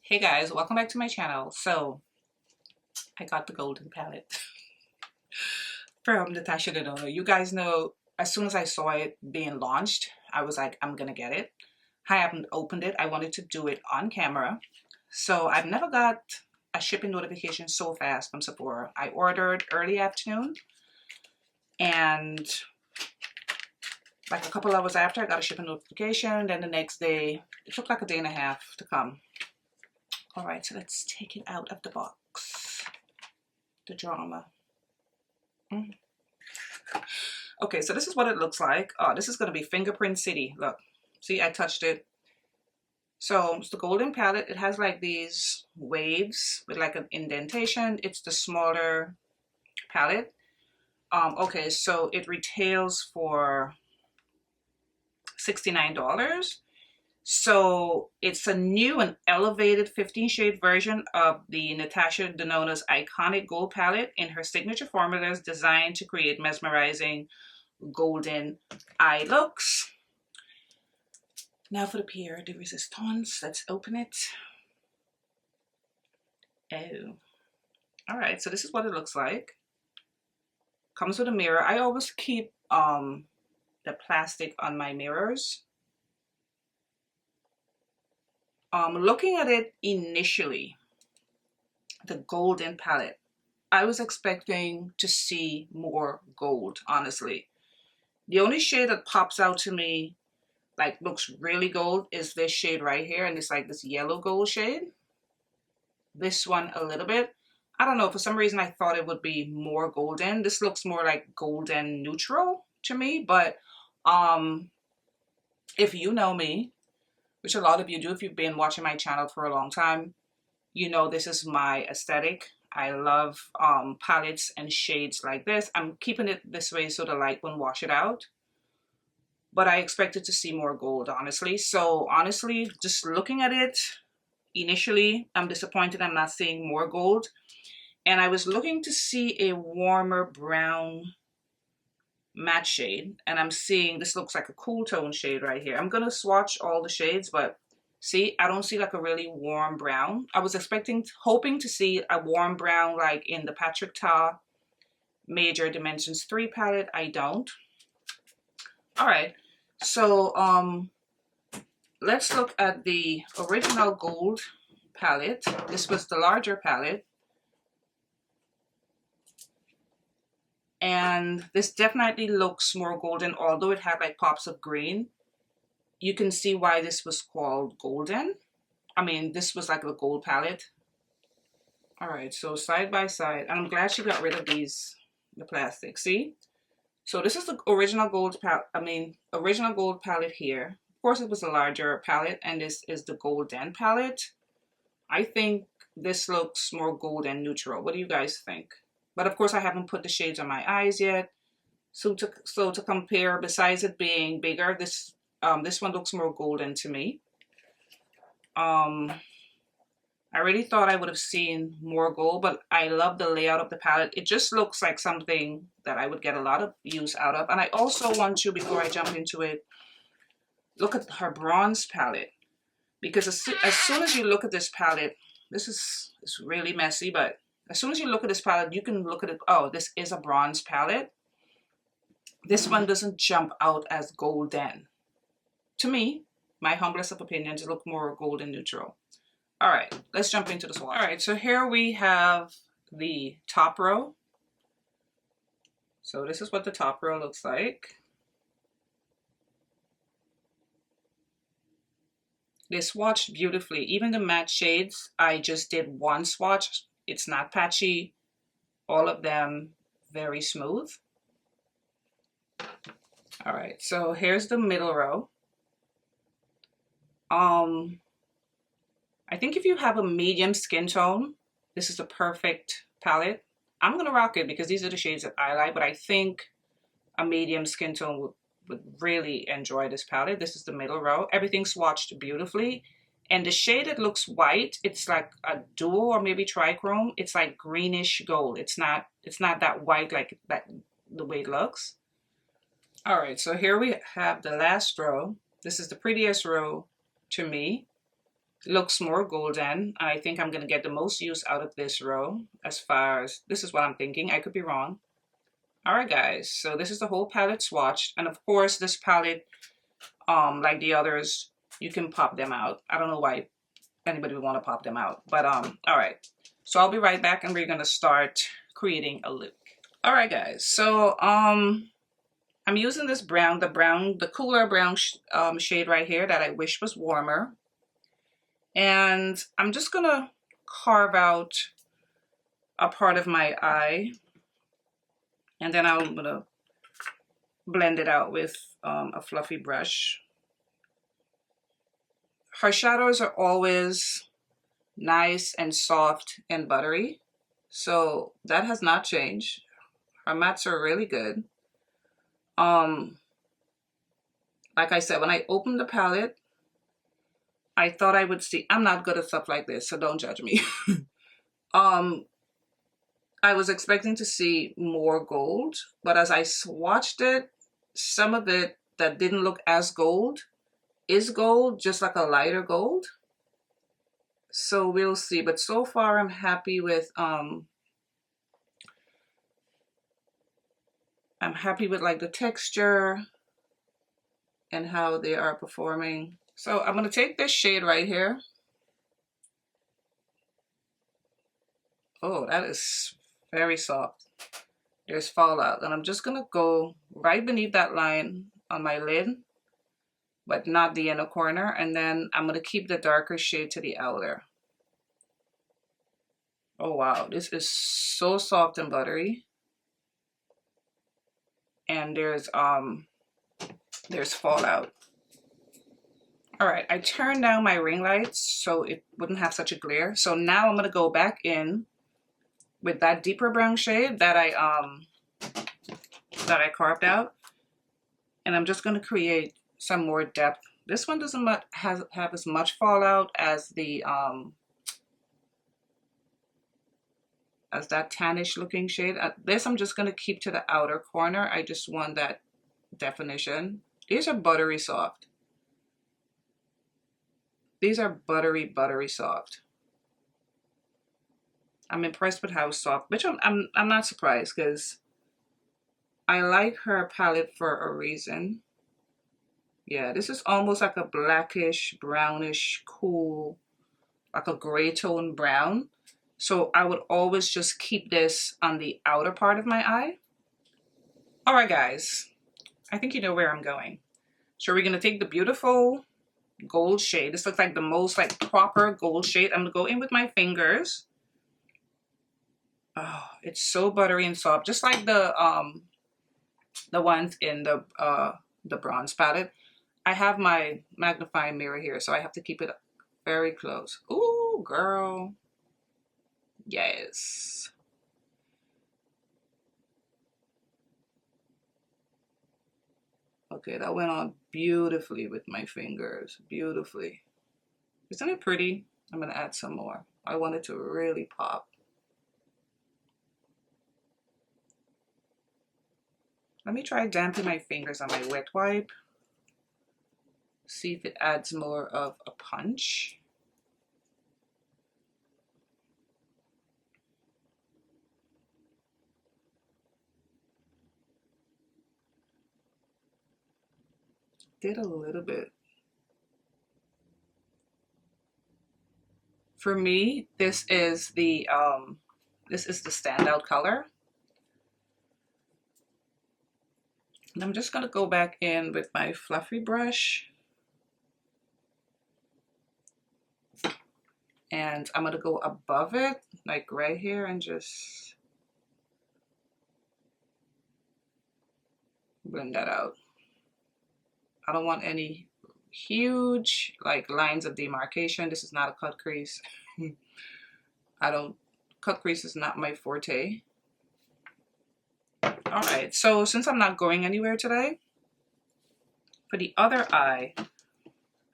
Hey guys, welcome back to my channel. So I got the golden palette from Natasha Denona. You guys know, as soon as I saw it being launched, I was like, I'm gonna get it. I haven't opened it. I wanted to do it on camera. So I've never got a shipping notification so fast from Sephora. I ordered early afternoon and like a couple hours after I got a shipping notification. Then the next day, it took like a day and a half to come. All right, so let's take it out of the box. The drama. Okay, so this is what it looks like. Oh, this is going to be Fingerprint City. Look, see, I touched it. So it's the golden palette. It has like these waves with like an indentation. It's the smaller palette. Okay, so it retails for $69. So it's a new and elevated 15 shade version of the Natasha Denona's iconic gold palette in her signature formulas designed to create mesmerizing golden eye looks. Now for the pierre de resistance. Let's open it. Oh. All right, so this is what it looks like. Comes with a mirror. I always keep the plastic on my mirrors. Looking at it initially, the golden palette, I was expecting to see more gold, honestly. The only shade that pops out to me, like looks really gold, is this shade right here, and it's like this yellow gold shade. This one a little bit. I don't know, for some reason I thought it would be more golden. This looks more like golden neutral to me, but if you know me, which a lot of you do if you've been watching my channel for a long time, you know this is my aesthetic. I love palettes and shades like this. I'm keeping it this way so the light won't wash it out. But I expected to see more gold, honestly. So honestly, just looking at it, initially, I'm disappointed I'm not seeing more gold. And I was looking to see a warmer brown matte shade, and I'm seeing this looks like a cool tone shade right here. I'm gonna swatch all the shades, but see, I don't see like a really warm brown. I was hoping to see a warm brown like in the Patrick Ta Major Dimensions 3 palette. I don't. All right, so let's look at the original gold palette. This was the larger palette. And this definitely looks more golden, although it had like pops of green. You can see why this was called golden. I mean, this was like a gold palette. All right, so side by side, and I'm glad she got rid of the plastic. See? So this is the original gold palette. Original gold palette here. Of course, it was a larger palette, and this is the golden palette. I think this looks more golden neutral. What do you guys think? But of course, I haven't put the shades on my eyes yet. So to compare, besides it being bigger, this one looks more golden to me. I really thought I would have seen more gold, but I love the layout of the palette. It just looks like something that I would get a lot of use out of. And I also want to, before I jump into it, look at her bronze palette. Because as soon as you look at this palette, it's really messy, but as soon as you look at this palette, you can look at it. Oh, this is a bronze palette. This one doesn't jump out as golden. To me, my humblest of opinions, it look more golden neutral. All right, let's jump into the swatch. All right, so here we have the top row. So this is what the top row looks like. They swatched beautifully. Even the matte shades, I just did one swatch. It's not patchy. All of them very smooth. All right, so here's the middle row. I think if you have a medium skin tone, this is the perfect palette. I'm gonna rock it because these are the shades that I like, but I think a medium skin tone would really enjoy this palette. This is the middle row. Everything swatched beautifully. And the shade that looks white, it's like a dual or maybe trichrome. It's like greenish gold. It's not that white like that the way it looks. All right, so here we have the last row. This is the prettiest row to me. looks more golden. I think I'm going to get the most use out of this row, as far as, this is what I'm thinking. I could be wrong. All right, guys. So this is the whole palette swatched. And of course, this palette, like the others, you can pop them out. I don't know why anybody would want to pop them out. But all right. So I'll be right back and we're going to start creating a look. All right, guys. So I'm using this brown, the cooler brown shade right here that I wish was warmer. And I'm just gonna carve out a part of my eye, and then I'm gonna blend it out with a fluffy brush. Her shadows are always nice and soft and buttery, so that has not changed. Her mattes are really good. Like I said, when I opened the palette, I thought I would see, I'm not good at stuff like this, so don't judge me. I was expecting to see more gold, but as I swatched it, some of it that didn't look as gold is gold, just like a lighter gold. So we'll see, but so far I'm happy with like the texture and how they are performing. So I'm gonna take this shade right here. Oh, that is very soft. There's fallout, and I'm just gonna go right beneath that line on my lid, but not the inner corner, and then I'm gonna keep the darker shade to the outer. Oh wow, this is so soft and buttery. And there's fallout. All right, I turned down my ring lights so it wouldn't have such a glare. So now I'm gonna go back in with that deeper brown shade that I carved out, and I'm just gonna create some more depth. This one doesn't have as much fallout as the as that tannish looking shade. This I'm just gonna keep to the outer corner. I just want that definition. These are buttery soft. These are buttery, buttery soft. I'm impressed with how soft, which I'm not surprised, because I like her palette for a reason. Yeah, this is almost like a blackish, brownish, cool, like a gray tone brown. So I would always just keep this on the outer part of my eye. All right, guys, I think you know where I'm going. So we're gonna take the beautiful gold shade. This looks like the most like proper gold shade. I'm gonna go in with my fingers. Oh, it's so buttery and soft, just like the ones in the bronze palette. I have my magnifying mirror here, so I have to keep it very close. Ooh, girl. Yes. Okay, that went on beautifully with my fingers. Beautifully. Isn't it pretty? I'm gonna add some more. I want it to really pop. Let me try damping my fingers on my wet wipe. See if it adds more of a punch. Did a little bit. For me, this is the standout color. And I'm just gonna go back in with my fluffy brush. And I'm gonna go above it, like right here, and just blend that out. I don't want any huge like lines of demarcation. This is not a cut crease. Cut crease is not my forte. All right, so since I'm not going anywhere today, for the other eye,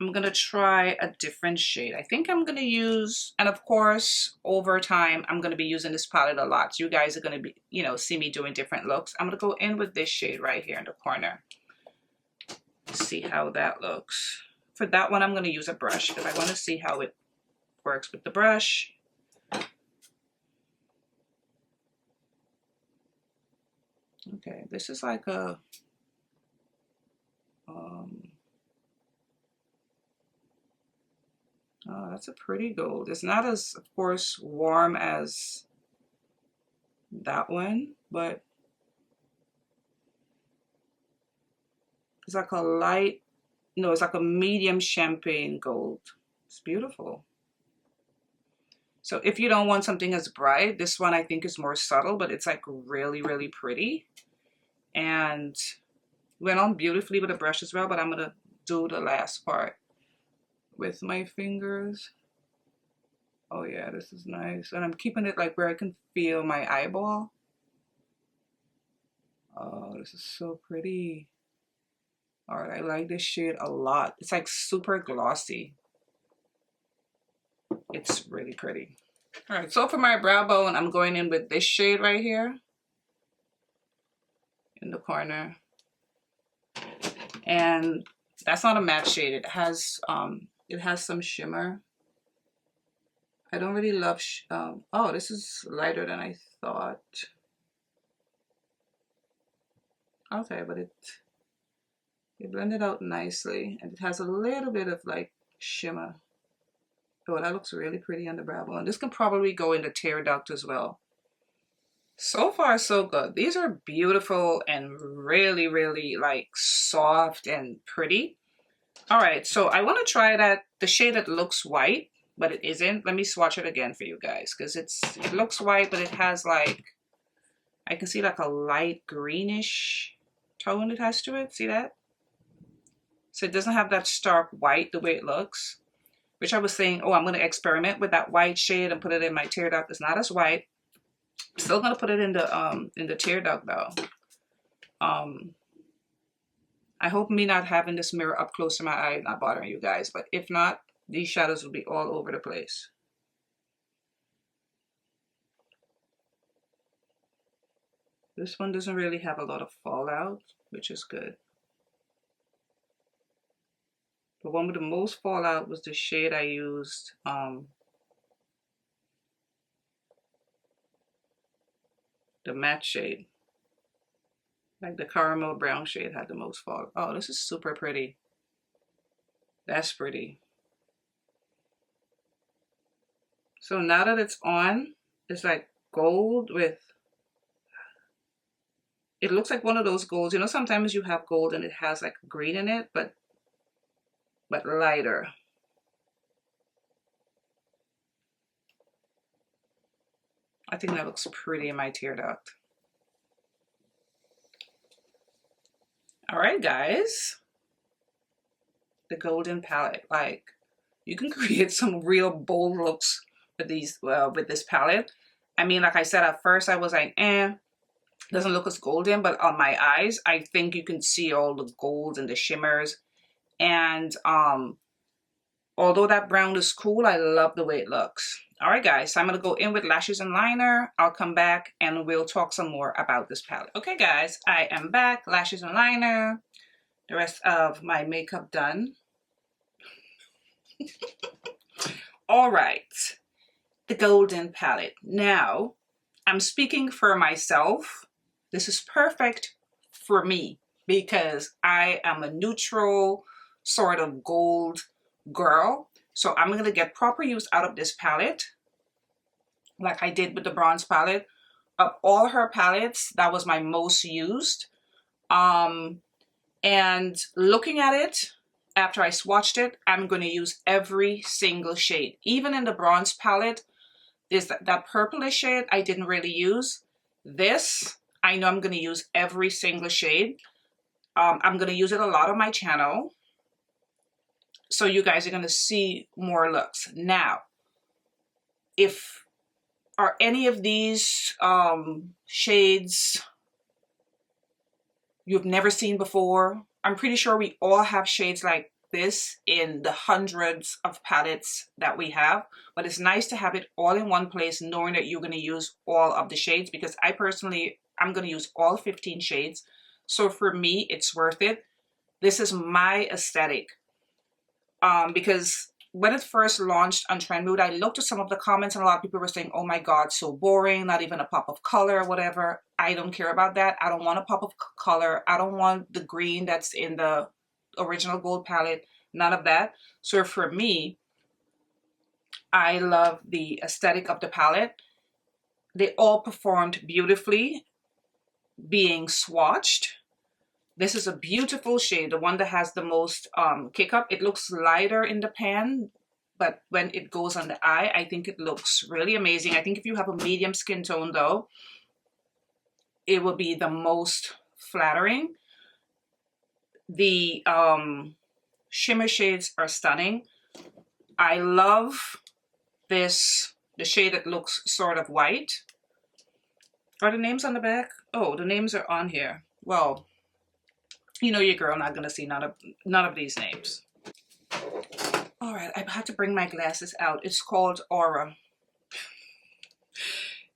I'm gonna try a different shade. I think I'm gonna use, and of course, over time, I'm gonna be using this palette a lot. So you guys are gonna be, you know, see me doing different looks. I'm gonna go in with this shade right here in the corner. See how that looks. For that one, I'm gonna use a brush because I wanna see how it works with the brush. Okay, this is like a oh, that's a pretty gold. It's not as, of course, warm as that one, but it's like a light, no, it's like a medium champagne gold. It's beautiful. So if you don't want something as bright, this one I think is more subtle, but it's like really, really pretty. And went on beautifully with a brush as well, but I'm gonna do the last part with my fingers. Oh yeah, this is nice. And I'm keeping it like where I can feel my eyeball. Oh, this is so pretty. All right, I like this shade a lot. It's like super glossy. It's really pretty. All right, so for my brow bone, I'm going in with this shade right here in the corner. And that's not a matte shade. It has some shimmer. I don't really love, oh, this is lighter than I thought. Okay, but it blended out nicely, and it has a little bit of like shimmer. Oh, that looks really pretty on the brow bone. This can probably go in the tear duct as well. So far, so good. These are beautiful and really, really like soft and pretty. All right, so I want to try the shade that looks white, but it isn't. Let me swatch it again for you guys, because it looks white, but it has like, I can see like a light greenish tone it has to it. See that? So it doesn't have that stark white the way it looks, which I was saying, oh, I'm going to experiment with that white shade and put it in my tear duct. It's not as white. Still going to put it in the tear duct though. I hope me not having this mirror up close to my eye not bothering you guys, but if not, these shadows will be all over the place. This one doesn't really have a lot of fallout, which is good. The one with the most fallout was the shade I used, the matte shade. Like the caramel brown shade had the most fallout. Oh, this is super pretty. That's pretty. So now that it's on, it's like gold with, it looks like one of those golds. You know, sometimes you have gold and it has like green in it, but lighter. I think that looks pretty in my tear duct. All right, guys. The golden palette. Like, you can create some real bold looks with these, with this palette. I mean, like I said, at first I was like, doesn't look as golden, but on my eyes, I think you can see all the golds and the shimmers. And although that brown is cool, I love the way it looks. All right, guys, so I'm going to go in with lashes and liner. I'll come back and we'll talk some more about this palette. Okay, guys, I am back. Lashes and liner. The rest of my makeup done. All right, the golden palette. Now, I'm speaking for myself. This is perfect for me because I am a neutral sort of gold girl. So I'm going to get proper use out of this palette like I did with the bronze palette. Of all her palettes, that was my most used. And looking at it, after I swatched it, I'm going to use every single shade. Even in the bronze palette, there's that purplish shade I didn't really use. This, I know I'm going to use every single shade. I'm going to use it a lot on my channel. So you guys are going to see more looks. Now, if are any of these shades you've never seen before, I'm pretty sure we all have shades like this in the hundreds of palettes that we have. But it's nice to have it all in one place, knowing that you're going to use all of the shades, because I personally, I'm going to use all 15 shades. So for me, it's worth it. This is my aesthetic. Because when it first launched on Trendmood, I looked at some of the comments and a lot of people were saying, oh my God, so boring, not even a pop of color, whatever. I don't care about that. I don't want a pop of color. I don't want the green that's in the original gold palette, none of that. So for me, I love the aesthetic of the palette. They all performed beautifully being swatched. This is a beautiful shade, the one that has the most kick up. It looks lighter in the pan, but when it goes on the eye, I think it looks really amazing. I think if you have a medium skin tone though, it will be the most flattering. The shimmer shades are stunning. I love this, the shade that looks sort of white. Are the names on the back? Oh, the names are on here. Well, you know your girl not gonna see none of these names. All right, I had to bring my glasses out. It's called Aura.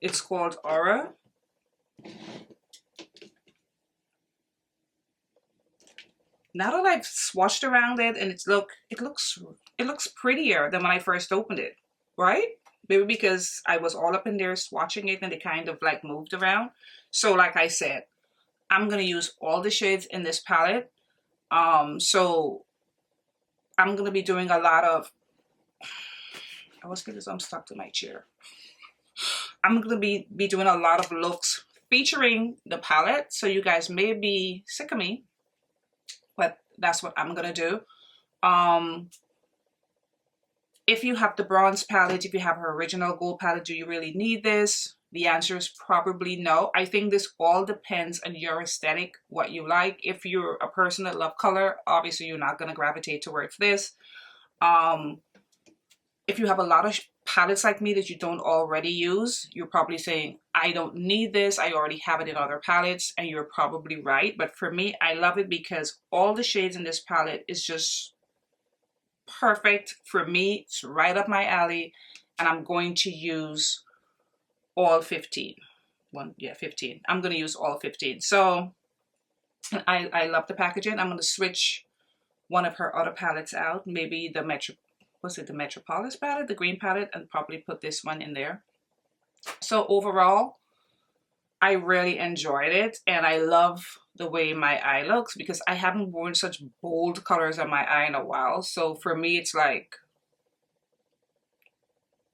It's called Aura. Now that I've swatched around it and it looks prettier than when I first opened it, right? Maybe because I was all up in there swatching it and it kind of like moved around. So like I said, I'm going to use all the shades in this palette. So I'm going to be doing a lot of, I was because I'm stuck to my chair. I'm going to be doing a lot of looks featuring the palette. So you guys may be sick of me, but that's what I'm going to do. If you have the bronze palette, if you have her original gold palette, do you really need this? The answer is probably no. I think this all depends on your aesthetic, what you like. If you're a person that loves color, obviously you're not going to gravitate towards this. If you have a lot of palettes like me that you don't already use, you're probably saying, I don't need this. I already have it in other palettes, and you're probably right. But for me, I love it because all the shades in this palette is just perfect for me. It's right up my alley, and I'm going to use all 15. 15. I'm going to use all 15. So I love the packaging. I'm going to switch one of her other palettes out. Maybe the the Metropolis palette, the green palette, and probably put this one in there. So overall, I really enjoyed it, and I love the way my eye looks because I haven't worn such bold colors on my eye in a while. So for me, it's like,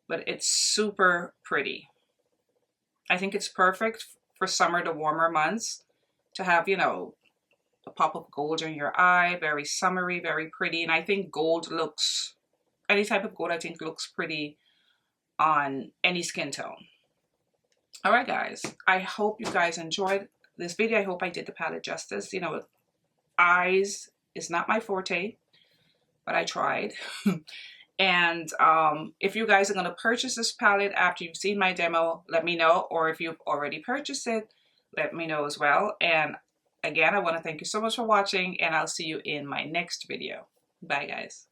but it's super pretty. I think it's perfect for summer, the warmer months, to have, you know, a pop of gold in your eye, very summery, very pretty. And I think gold looks, any type of gold I think looks pretty on any skin tone. All right, guys, I hope you guys enjoyed this video. I hope I did the palette justice. You know, eyes is not my forte, but I tried. And if you guys are going to purchase this palette after you've seen my demo, let me know. Or if you've already purchased it, let me know as well. And again, I want to thank you so much for watching, and I'll see you in my next video. Bye, guys.